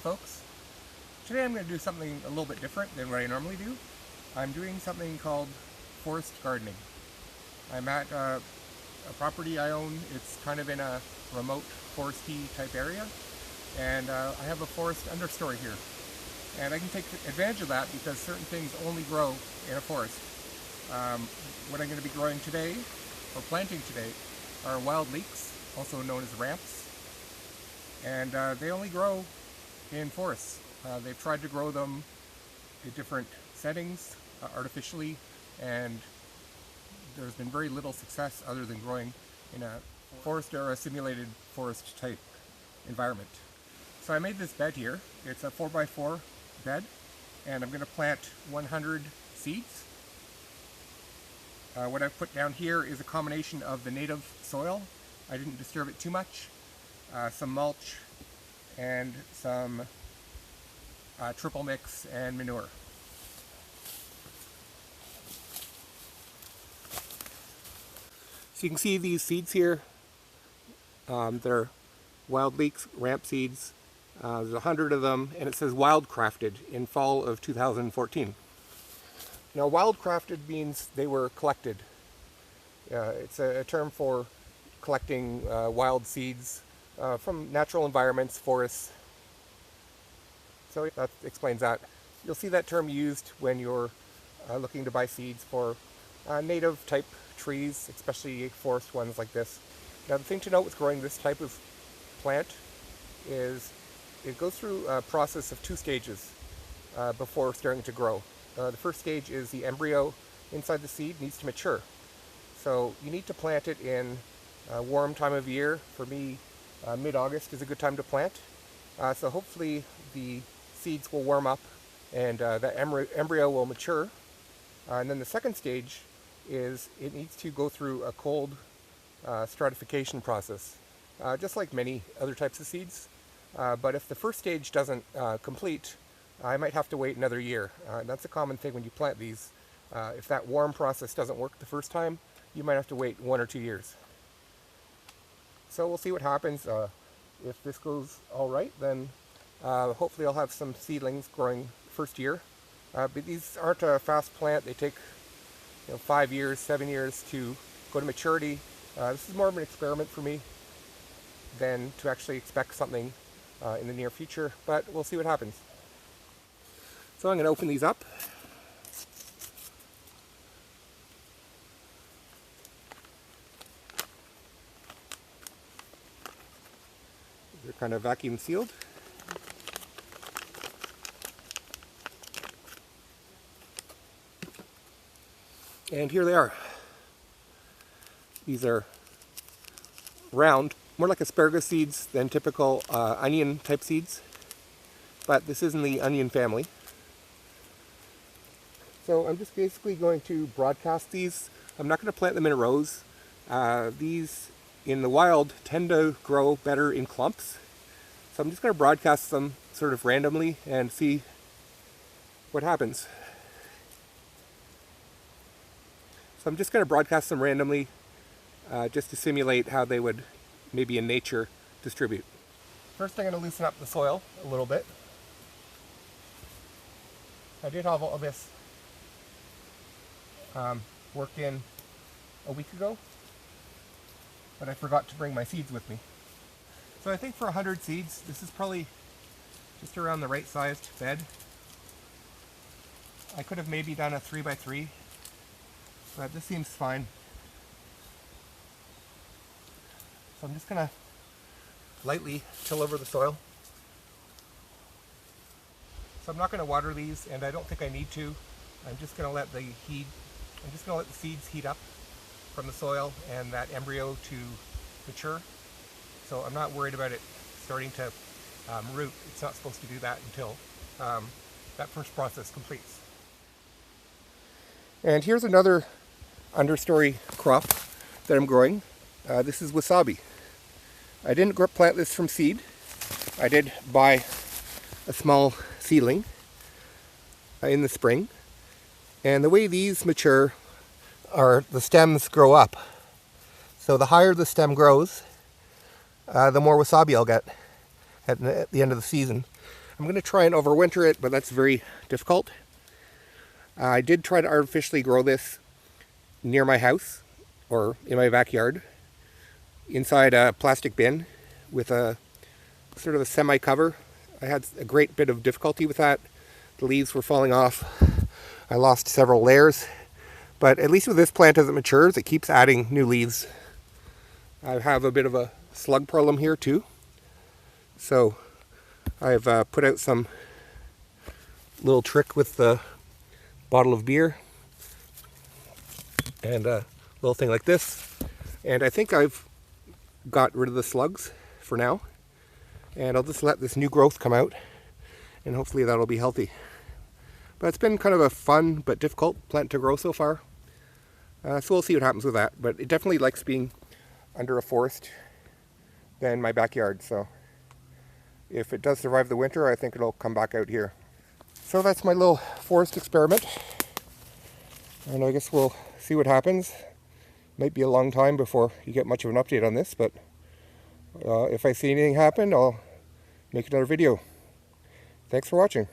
folks. Today I'm going to do something a little bit different than what I normally do. I'm doing something called forest gardening. I'm at a property I own. It's kind of in a remote foresty type area, and I have a forest understory here. And I can take advantage of that because certain things only grow in a forest. What I'm going to be growing today, or planting today, are wild leeks, also known as ramps. And they only grow in forests. They've tried to grow them in different settings artificially, and there's been very little success other than growing in a forest or a simulated forest type environment. So I made this bed here. It's a 4x4 bed, and I'm going to plant 100 seeds. What I've put down here is a combination of the native soil. I didn't disturb it too much. Some mulch, and some triple mix and manure. So you can see these seeds here. They're wild leeks, ramp seeds. There's 100 of them, and it says wildcrafted in fall of 2014. Now, wildcrafted means they were collected. It's a term for collecting wild seeds from natural environments, forests. So that explains that. You'll see that term used when you're looking to buy seeds for native type trees, especially forest ones like this. Now, the thing to note with growing this type of plant is it goes through a process of 2 stages before starting to grow. The first stage is the embryo inside the seed needs to mature. So you need to plant it in a warm time of year. For me, mid-August is a good time to plant. So hopefully the seeds will warm up and the embryo will mature. And then the second stage is it needs to go through a cold stratification process, just like many other types of seeds. But if the first stage doesn't complete, I might have to wait another year. That's a common thing when you plant these. If that warm process doesn't work the first time, you might have to wait 1 or 2 years. So we'll see what happens. If this goes all right, then hopefully I'll have some seedlings growing first year. But these aren't a fast plant. They take 5 years, 7 years to go to maturity. This is more of an experiment for me than to actually expect something in the near future, but we'll see what happens. So I'm going to open these up. They're kind of vacuum sealed. And here they are. These are round, more like asparagus seeds than typical onion type seeds, but this is in the onion family. So I'm just basically going to broadcast these. I'm not going to plant them in rows. These in the wild tend to grow better in clumps. So I'm just going to broadcast them sort of randomly and see what happens. So I'm just going to broadcast them randomly just to simulate how they would maybe in nature distribute. First I'm going to loosen up the soil a little bit. I did have all this worked in a week ago, but I forgot to bring my seeds with me. So I think for 100 seeds, this is probably just around the right sized bed. I could have maybe done a 3x3, but this seems fine. So I'm just going to lightly till over the soil. So I'm not going to water these, and I don't think I need to. I'm just going to let the seeds heat up from the soil and that embryo to mature. So I'm not worried about it starting to root. It's not supposed to do that until that first process completes. And here's another understory crop that I'm growing. This is wasabi. I didn't plant this from seed. I did buy a small seedling in the spring. And the way these mature are the stems grow up. So the higher the stem grows, the more wasabi I'll get at the end of the season. I'm going to try and overwinter it, but that's very difficult. I did try to artificially grow this near my house, or in my backyard, inside a plastic bin with a sort of a semi-cover. I had a great bit of difficulty with that. The leaves were falling off. I lost several layers, but at least with this plant as it matures, it keeps adding new leaves. I have a bit of a slug problem here too. So I've put out some little trick with the bottle of beer and a little thing like this. And I think I've got rid of the slugs for now. And I'll just let this new growth come out and hopefully that'll be healthy. But it's been kind of a fun but difficult plant to grow so far. So we'll see what happens with that. But it definitely likes being under a forest than my backyard. So if it does survive the winter, I think it'll come back out here. So that's my little forest experiment. And I guess we'll see what happens. Might be a long time before you get much of an update on this, but if I see anything happen, I'll make another video. Thanks for watching.